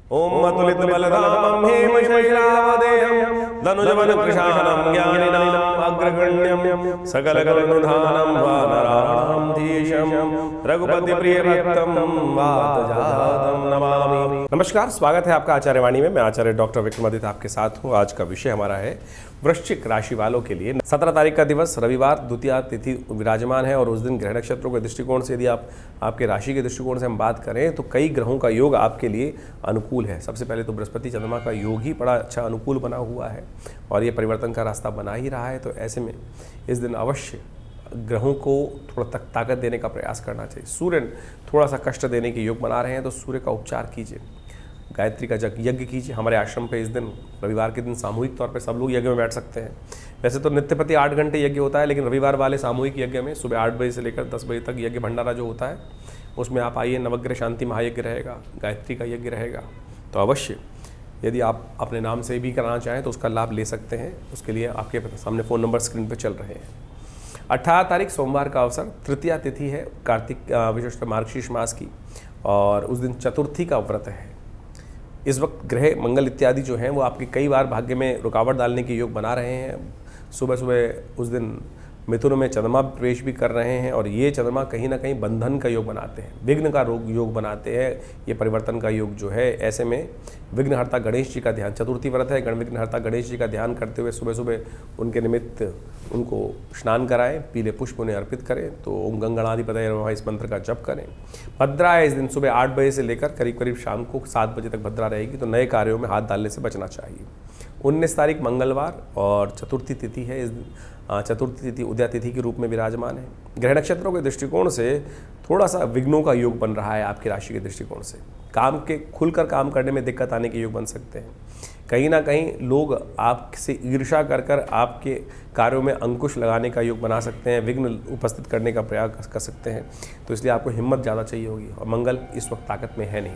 ओम अतुलित बलधामं हेमशैलावदेहं धनुजवन कृशानं ज्ञानिनाम् अग्रगण्यं सकलगुणनिधानं वानराणां धीशं रघुपति प्रिय भक्तं वातजातं नमामि। नमस्कार, स्वागत है आपका आचार्य वाणी में। मैं आचार्य डॉक्टर विक्रमादित्य आपके साथ हूँ। आज का विषय हमारा है वृश्चिक राशि वालों के लिए 17 तारीख का दिवस रविवार द्वितीया तिथि विराजमान है और उस दिन ग्रह नक्षत्रों के दृष्टिकोण से यदि आपके राशि के दृष्टिकोण से हम बात करें तो कई ग्रहों का योग आपके लिए अनुकूल है। सबसे पहले तो बृहस्पति चंद्रमा का योग ही बड़ा अच्छा अनुकूल बना हुआ है और ये परिवर्तन का रास्ता बना ही रहा है। तो ऐसे में इस दिन अवश्य ग्रहों को थोड़ा तक ताकत देने का प्रयास करना चाहिए। सूर्य थोड़ा सा कष्ट देने के योग बना रहे हैं तो सूर्य का उपचार कीजिए, गायत्री का यज्ञ कीजिए। हमारे आश्रम पे इस दिन रविवार के दिन सामूहिक तौर पे सब लोग यज्ञ में बैठ सकते हैं। वैसे तो नित्यपति 8 घंटे यज्ञ होता है, लेकिन रविवार वाले सामूहिक यज्ञ में सुबह 8 बजे से लेकर 10 बजे तक यज्ञ भंडारा जो होता है उसमें आप आइए। नवग्रह शांति महायज्ञ रहेगा, गायत्री का यज्ञ रहेगा। तो अवश्य यदि आप अपने नाम से भी कराना चाहें तो उसका लाभ ले सकते हैं। उसके लिए आपके सामने फ़ोन नंबर स्क्रीन पर चल रहे हैं। 18 तारीख सोमवार का अवसर, तृतीया तिथि है कार्तिक विशिष्ट मार्गशीर्ष मास की और उस दिन चतुर्थी का व्रत है। इस वक्त ग्रह मंगल इत्यादि जो हैं वो आपके कई बार भाग्य में रुकावट डालने के योग बना रहे हैं। सुबह सुबह उस दिन मिथुन में चंद्रमा प्रवेश भी कर रहे हैं और ये चंद्रमा कहीं ना कहीं बंधन का योग बनाते हैं, विघ्न का योग बनाते हैं। ये परिवर्तन का योग जो है, ऐसे में विघ्नहर्ता गणेश जी का ध्यान, चतुर्थी व्रत है, विघ्नहर्ता गणेश जी का ध्यान करते हुए सुबह सुबह उनके निमित्त उनको स्नान कराएं, पीले पुष्प उन्हें अर्पित करें। तो ओम गंगणाधिपतये नमः इस मंत्र का जप करें। भद्रा है इस दिन सुबह 8 बजे से लेकर करीब करीब शाम को 7 बजे तक भद्रा रहेगी, तो नए कार्यों में हाथ डालने से बचना चाहिए। 19 तारीख मंगलवार और चतुर्थी तिथि है। इस चतुर्थी तिथि उदया तिथि के रूप में विराजमान है। ग्रह नक्षत्रों के दृष्टिकोण से थोड़ा सा विघ्नों का योग बन रहा है आपकी राशि के दृष्टिकोण से। काम के खुलकर काम करने में दिक्कत आने के योग बन सकते हैं। कहीं ना कहीं लोग आपसे ईर्ष्या कर आपके कार्यों में अंकुश लगाने का योग बना सकते हैं, विघ्न उपस्थित करने का प्रयास कर सकते हैं। तो इसलिए आपको हिम्मत ज़्यादा चाहिए होगी और मंगल इस वक्त ताकत में है नहीं।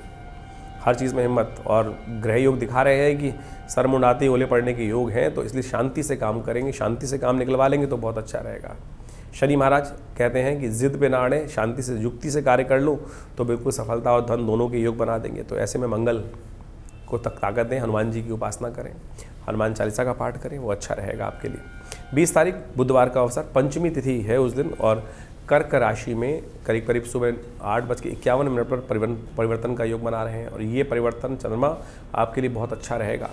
हर चीज़ में हिम्मत, और ग्रह योग दिखा रहे हैं कि सर मुंडाते ओले पड़ने के योग हैं। तो इसलिए शांति से काम करेंगे, शांति से काम निकलवा लेंगे तो बहुत अच्छा रहेगा। शनि महाराज कहते हैं कि जिद पे ना अड़े, शांति से युक्ति से कार्य कर लो तो बिल्कुल सफलता और धन दोनों के योग बना देंगे। तो ऐसे में मंगल को ताकत दें, हनुमान जी की उपासना करें, हनुमान चालीसा का पाठ करें, वो अच्छा रहेगा आपके लिए। 20 तारीख बुधवार का अवसर, पंचमी तिथि है उस दिन और कर्क राशि में करीब करीब सुबह 8:51 पर परिवर्तन का योग बना रहे हैं और ये परिवर्तन चंद्रमा आपके लिए बहुत अच्छा रहेगा।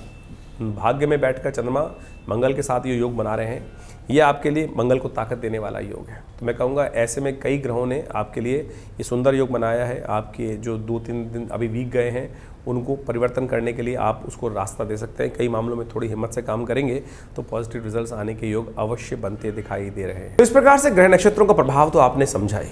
भाग्य में बैठकर चंद्रमा मंगल के साथ ये योग बना रहे हैं, ये आपके लिए मंगल को ताकत देने वाला योग है। तो मैं कहूँगा ऐसे में कई ग्रहों ने आपके लिए ये सुंदर योग बनाया है। आपके जो 2-3 दिन अभी बीत गए हैं उनको परिवर्तन करने के लिए आप उसको रास्ता दे सकते हैं। कई मामलों में थोड़ी हिम्मत से काम करेंगे तो पॉजिटिव रिजल्ट्स आने के योग अवश्य बनते दिखाई दे रहे हैं। तो इस प्रकार से ग्रह नक्षत्रों का प्रभाव तो आपने समझा ही।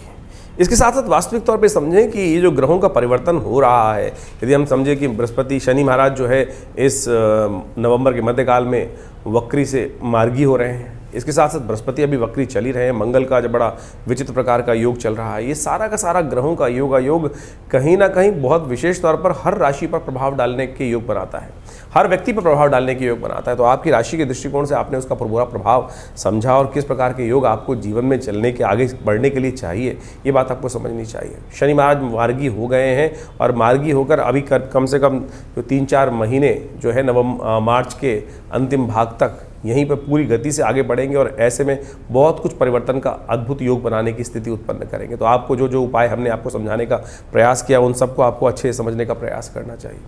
इसके साथ साथ वास्तविक तौर पे समझें कि ये जो ग्रहों का परिवर्तन हो रहा है, यदि हम समझें कि बृहस्पति शनि महाराज जो है इस नवंबर के मध्यकाल में वक्री से मार्गी हो रहे हैं, इसके साथ साथ बृहस्पति अभी वक्री चल ही रहे हैं, मंगल का जो बड़ा विचित्र प्रकार का योग चल रहा है। ये सारा का सारा ग्रहों का योग कहीं ना कहीं बहुत विशेष तौर पर हर राशि पर प्रभाव डालने के योग बनाता है, हर व्यक्ति पर प्रभाव डालने के योग बनाता है। तो आपकी राशि के दृष्टिकोण से आपने उसका पूरा प्रभाव समझा और किस प्रकार के योग आपको जीवन में चलने के आगे बढ़ने के लिए चाहिए, ये बात आपको समझनी चाहिए। शनि महाराज मार्गी हो गए हैं और मार्गी होकर अभी कम से कम 3-4 महीने जो है मार्च के अंतिम भाग तक यहीं पर पूरी गति से आगे बढ़ेंगे और ऐसे में बहुत कुछ परिवर्तन का अद्भुत योग बनाने की स्थिति उत्पन्न करेंगे। तो आपको जो उपाय हमने आपको समझाने का प्रयास किया उन सबको आपको अच्छे से समझने का प्रयास करना चाहिए।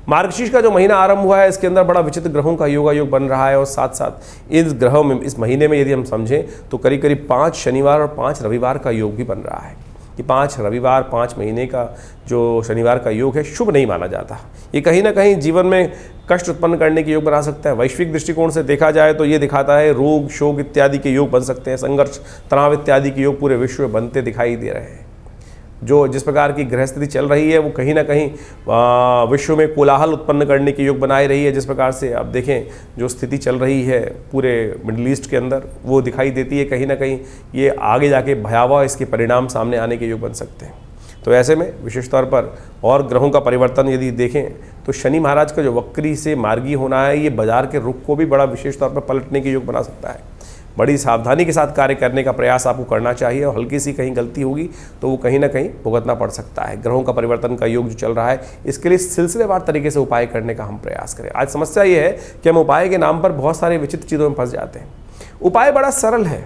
मार्गशीर्ष का जो महीना आरंभ हुआ है इसके अंदर बड़ा विचित्र ग्रहों का योग बन रहा है और साथ साथ इस ग्रहों में इस महीने में यदि हम समझें तो करीब करीब 5 शनिवार और 5 रविवार का योग भी बन रहा है। कि 5 रविवार 5 महीने का जो शनिवार का योग है शुभ नहीं माना जाता। ये कहीं ना कहीं जीवन में कष्ट उत्पन्न करने के योग बना सकता है। वैश्विक दृष्टिकोण से देखा जाए तो ये दिखाता है रोग शोक इत्यादि के योग बन सकते हैं, संघर्ष तनाव इत्यादि के योग पूरे विश्व में बनते दिखाई दे रहे हैं। जो जिस प्रकार की ग्रह स्थिति चल रही है वो कहीं ना कहीं विश्व में कोलाहल उत्पन्न करने की योग बनाई रही है। जिस प्रकार से अब देखें जो स्थिति चल रही है पूरे मिडिल ईस्ट के अंदर वो दिखाई देती है, कहीं ना कहीं ये आगे जाके भयावह इसके परिणाम सामने आने के योग बन सकते हैं। तो ऐसे में विशेष तौर पर और ग्रहों का परिवर्तन यदि देखें तो शनि महाराज का जो वक्री से मार्गी होना है ये बाजार के रुख को भी बड़ा विशेष तौर पर पलटने के योग बना सकता है। बड़ी सावधानी के साथ कार्य करने का प्रयास आपको करना चाहिए, और हल्की सी कहीं गलती होगी तो वो कहीं ना कहीं भुगतना पड़ सकता है। ग्रहों का परिवर्तन का योग जो चल रहा है, इसके लिए सिलसिलेवार तरीके से उपाय करने का हम प्रयास करें। आज समस्या ये है कि हम उपाय के नाम पर बहुत सारे विचित्र चीज़ों में फंस जाते हैं। उपाय बड़ा सरल है,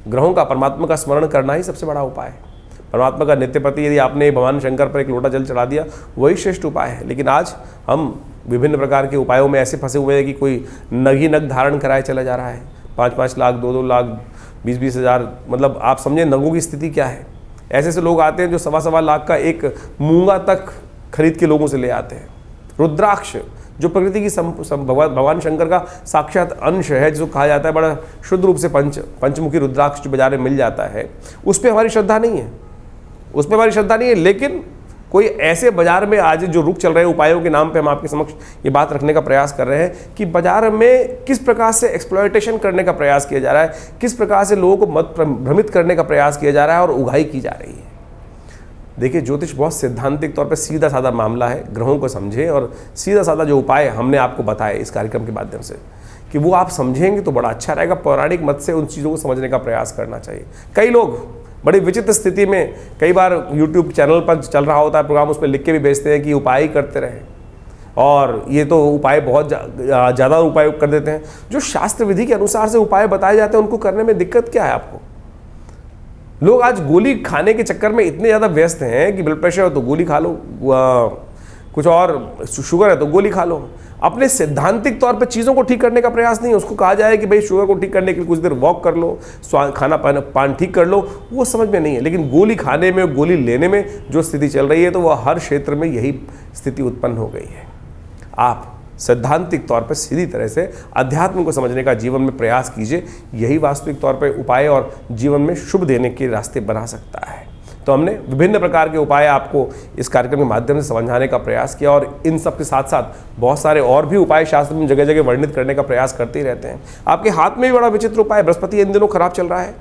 ग्रहों का, परमात्मा का स्मरण करना ही सबसे बड़ा उपाय है। परमात्मा का नित्य प्रति यदि आपने भगवान शंकर पर एक लोटा जल चढ़ा दिया, वही श्रेष्ठ उपाय है। लेकिन आज हम विभिन्न प्रकार के उपायों में ऐसे फंसे हुए हैं कि कोई नग ही नग धारण कराए चला जा रहा है, 5-5 लाख, 2-2 लाख, 20-20 हज़ार, मतलब आप समझे नगों की स्थिति क्या है। ऐसे ऐसे लोग आते हैं जो 1.25 लाख का एक मूंगा तक खरीद के लोगों से ले आते हैं। रुद्राक्ष जो प्रकृति की भगवान शंकर का साक्षात अंश है, जिसको कहा जाता है बड़ा शुद्ध रूप से पंचमुखी रुद्राक्ष जो बाजार में मिल जाता है, उस पर हमारी श्रद्धा नहीं है, उसमें हमारी श्रद्धा नहीं है। लेकिन कोई ऐसे बाजार में आज जो रुख चल रहे हैं उपायों के नाम पे, हम आपके समक्ष ये बात रखने का प्रयास कर रहे हैं कि बाजार में किस प्रकार से एक्सप्लॉयटेशन करने का प्रयास किया जा रहा है, किस प्रकार से लोगों को मत भ्रमित करने का प्रयास किया जा रहा है और उगाही की जा रही है। देखिए, ज्योतिष बहुत सैद्धांतिक तौर पे सीधा साधा मामला है। ग्रहों को समझें और सीधा साधा जो उपाय हमने आपको बताए इस कार्यक्रम के माध्यम से, कि वो आप समझेंगे तो बड़ा अच्छा रहेगा। पौराणिक मत से उन चीज़ों को समझने का प्रयास करना चाहिए। कई लोग बड़ी विचित्र स्थिति में, कई बार यूट्यूब चैनल पर चल रहा होता है प्रोग्राम, उस पर लिख के भी भेजते हैं कि उपाय ही करते रहें, और ये तो उपाय बहुत ज़्यादा उपाय कर देते हैं। जो शास्त्र विधि के अनुसार से उपाय बताए जाते हैं, उनको करने में दिक्कत क्या है आपको? लोग आज गोली खाने के चक्कर में इतने ज़्यादा व्यस्त हैं कि ब्लड प्रेशर हो तो गोली खा लो, कुछ और शुगर है तो गोली खा लो। अपने सैद्धांतिक तौर पे चीज़ों को ठीक करने का प्रयास नहीं है। उसको कहा जाए कि भाई शुगर को ठीक करने के लिए कुछ देर वॉक कर लो, खाना पान ठीक कर लो, वो समझ में नहीं है। लेकिन गोली खाने में, गोली लेने में जो स्थिति चल रही है, तो वह हर क्षेत्र में यही स्थिति उत्पन्न हो गई है। आप सैद्धांतिक तौर पर सीधी तरह से अध्यात्म को समझने का जीवन में प्रयास कीजिए, यही वास्तविक तौर पर उपाय और जीवन में शुभ देने के रास्ते बना सकता है। तो हमने विभिन्न प्रकार के उपाय आपको इस कार्यक्रम के माध्यम से समझाने का प्रयास किया, और इन सब के साथ साथ बहुत सारे और भी उपाय शास्त्र में जगह जगह वर्णित करने का प्रयास करते ही रहते हैं। आपके हाथ में भी बड़ा विचित्र उपाय, बृहस्पति इन दिनों खराब चल रहा है,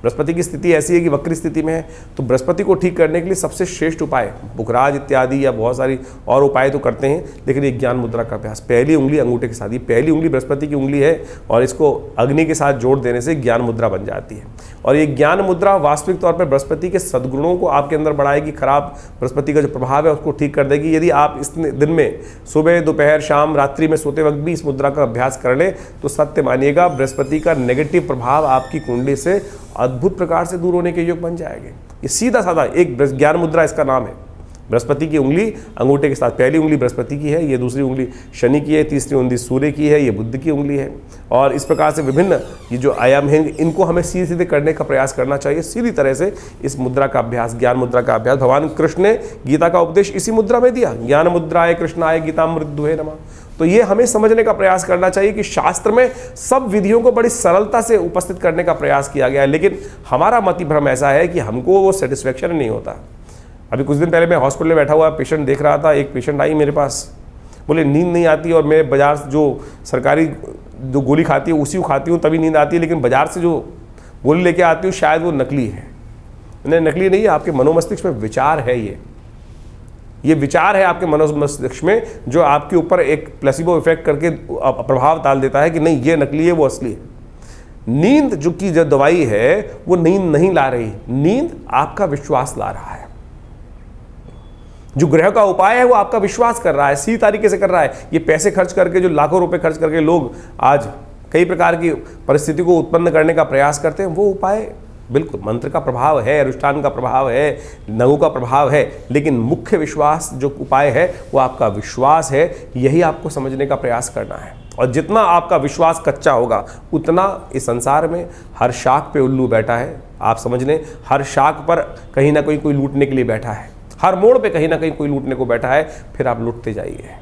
बृहस्पति की स्थिति ऐसी है कि वक्री स्थिति में है। तो बृहस्पति को ठीक करने के लिए सबसे श्रेष्ठ उपाय, बुखराज इत्यादि या बहुत सारी और उपाय तो करते हैं, लेकिन एक ज्ञान मुद्रा का अभ्यास, पहली उंगली अंगूठे के साथ, ये पहली उंगली बृहस्पति की उंगली है, और इसको अग्नि के साथ जोड़ देने से ज्ञान मुद्रा बन जाती है। और ये ज्ञान मुद्रा वास्तविक तौर पर बृहस्पति के सद्गुणों को आपके अंदर बढ़ाएगी, खराब बृहस्पति का जो प्रभाव है उसको ठीक कर देगी। यदि आप इस दिन में सुबह, दोपहर, शाम, रात्रि में सोते वक्त भी इस मुद्रा का अभ्यास कर लें, तो सत्य मानिएगा बृहस्पति का नेगेटिव प्रभाव आपकी कुंडली से अद्भुत प्रकार से दूर होने के योग बन जाएंगे। ये सीधा साधा एक ज्ञान मुद्रा इसका नाम है। बृहस्पति की उंगली अंगूठे के साथ, पहली उंगली बृहस्पति की है, ये दूसरी उंगली शनि की है, तीसरी उंगली सूर्य की है, ये बुध की उंगली है। और इस प्रकार से विभिन्न ये जो आयाम हैं, इनको हमें सीधे सीधे करने का प्रयास करना चाहिए। सीधी तरह से इस मुद्रा का अभ्यास, ज्ञान मुद्रा का अभ्यास, भगवान कृष्ण ने गीता का उपदेश इसी मुद्रा में दिया, ज्ञान मुद्राय कृष्णाय गीतामृत दुहे नमः। तो ये हमें समझने का प्रयास करना चाहिए कि शास्त्र में सब विधियों को बड़ी सरलता से उपस्थित करने का प्रयास किया गया है, लेकिन हमारा मति भ्रम ऐसा है कि हमको वो सेटिस्फेक्शन नहीं होता। अभी कुछ दिन पहले मैं हॉस्पिटल में बैठा हुआ पेशेंट देख रहा था, एक पेशेंट आई मेरे पास, बोले नींद नहीं आती, और मैं बाजार से जो सरकारी जो गोली खाती हूँ उसी को खाती हूँ तभी नींद आती है, लेकिन बाजार से जो गोली लेके आती हूँ शायद वो नकली है। नहीं, नकली नहीं है, आपके मनोमस्तिष्क में विचार है, ये विचार है आपके मनोमस्तिष्क में, जो आपके ऊपर एक प्लेसिबो इफेक्ट करके प्रभाव डाल देता है कि नहीं ये नकली है, वो असली है। नींद जो की जो दवाई है वो नींद नहीं ला रही, नींद आपका विश्वास ला रहा है। जो ग्रह का उपाय है वो आपका विश्वास कर रहा है, सीधी तरीके से कर रहा है। ये पैसे खर्च करके, जो लाखों रुपए खर्च करके लोग आज कई प्रकार की परिस्थिति को उत्पन्न करने का प्रयास करते हैं, वो उपाय बिल्कुल मंत्र का प्रभाव है, अनुष्ठान का प्रभाव है, नगु का प्रभाव है, लेकिन मुख्य विश्वास जो उपाय है वो आपका विश्वास है। यही आपको समझने का प्रयास करना है। और जितना आपका विश्वास कच्चा होगा, उतना इस संसार में हर शाख पे उल्लू बैठा है। आप समझ लें, हर शाख पर कहीं ना कहीं कोई लूटने के लिए बैठा है, हर मोड़ पे कहीं ना कहीं कोई लूटने को बैठा है, फिर आप लूटते जाइए।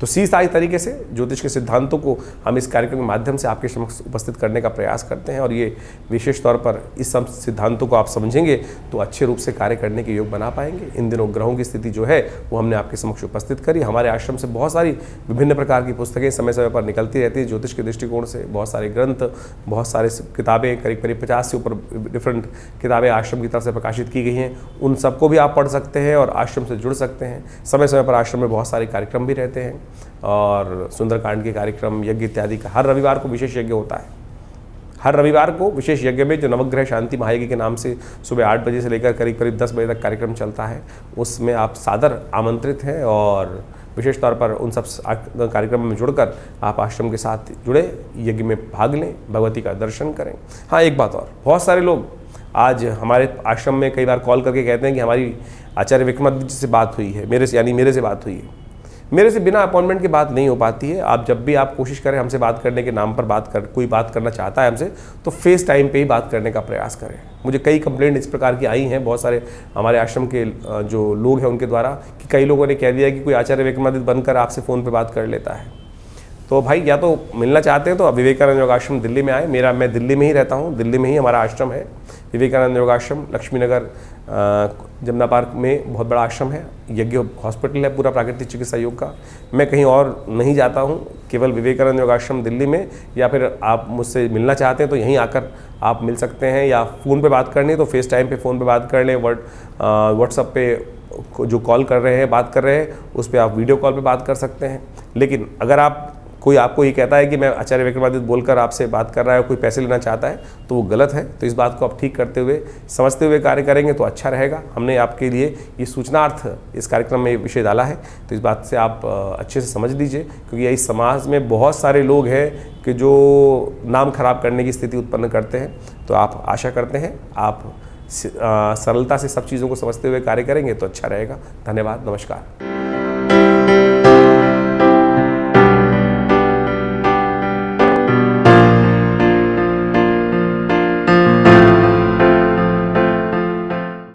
तो सीधी तरीके से ज्योतिष के सिद्धांतों को हम इस कार्यक्रम के माध्यम से आपके समक्ष उपस्थित करने का प्रयास करते हैं, और ये विशेष तौर पर इस सब सिद्धांतों को आप समझेंगे तो अच्छे रूप से कार्य करने के योग बना पाएंगे। इन दिनों ग्रहों की स्थिति जो है वो हमने आपके समक्ष उपस्थित करी। हमारे आश्रम से बहुत सारी विभिन्न प्रकार की पुस्तकें समय समय पर निकलती रहती है ज्योतिष के दृष्टिकोण से, बहुत सारे ग्रंथ, बहुत सारे किताबें, करीब करीब 50 से ऊपर डिफरेंट किताबें आश्रम की तरफ से प्रकाशित की गई हैं। उन सबको भी आप पढ़ सकते हैं और आश्रम से जुड़ सकते हैं। समय समय पर आश्रम में बहुत सारे कार्यक्रम भी रहते हैं, और सुंदरकांड के कार्यक्रम, यज्ञ इत्यादि का हर रविवार को विशेष यज्ञ होता है। हर रविवार को विशेष यज्ञ में जो नवग्रह शांति महायज्ञ के नाम से सुबह 8 बजे से लेकर करीब करीब 10 बजे तक कार्यक्रम चलता है, उसमें आप सादर आमंत्रित हैं और विशेष तौर पर उन सब कार्यक्रमों में जुड़कर आप आश्रम के साथ जुड़े, यज्ञ में भाग लें, भगवती का दर्शन करें। हाँ, एक बात और, बहुत सारे लोग आज हमारे आश्रम में कई बार कॉल करके कहते हैं कि हमारी आचार्य विक्रमादित्य जी से बात हुई है, मेरे से बात हुई है। मेरे से बिना अपॉइंटमेंट के बात नहीं हो पाती है। आप जब भी आप कोशिश करें हमसे बात करने के नाम पर कोई बात करना चाहता है हमसे, तो फेस टाइम पे ही बात करने का प्रयास करें। मुझे कई कंप्लेंट इस प्रकार की आई हैं बहुत सारे हमारे आश्रम के जो लोग हैं उनके द्वारा, कि कई लोगों ने कह दिया कि कोई आचार्य विक्रमादित्य बनकर आपसे फ़ोन पर बात कर लेता है। तो भाई, या तो मिलना चाहते हैं तो अब विवेकानंद योगाश्रम दिल्ली में आए। मैं दिल्ली में ही रहता हूँ, दिल्ली में ही हमारा आश्रम है विवेकानंद योगाश्रम, लक्ष्मी नगर जमुना पार्क में बहुत बड़ा आश्रम है। यज्ञ हॉस्पिटल है पूरा प्राकृतिक चिकित्सा योग का। मैं कहीं और नहीं जाता हूँ, केवल विवेकानंद योगाश्रम दिल्ली में। या फिर आप मुझसे मिलना चाहते हैं तो यहीं आकर आप मिल सकते हैं, या फ़ोन पे बात करनी है तो फेस टाइम पे फ़ोन पे बात कर लें। व्हाट्सएप पे जो कॉल कर रहे हैं, बात कर रहे हैं, उस पर आप वीडियो कॉल पे बात कर सकते हैं। लेकिन अगर कोई आपको ये कहता है कि मैं आचार्य विक्रमादित्य बोलकर आपसे बात कर रहा है, कोई पैसे लेना चाहता है, तो वो गलत है। तो इस बात को आप ठीक करते हुए, समझते हुए कार्य करेंगे तो अच्छा रहेगा। हमने आपके लिए ये सूचनार्थ इस कार्यक्रम में विषय डाला है, तो इस बात से आप अच्छे से समझ लीजिए, क्योंकि इस समाज में बहुत सारे लोग हैं कि जो नाम खराब करने की स्थिति उत्पन्न करते हैं। तो आप आशा करते हैं आप सरलता से सब चीज़ों को समझते हुए कार्य करेंगे तो अच्छा रहेगा। धन्यवाद, नमस्कार।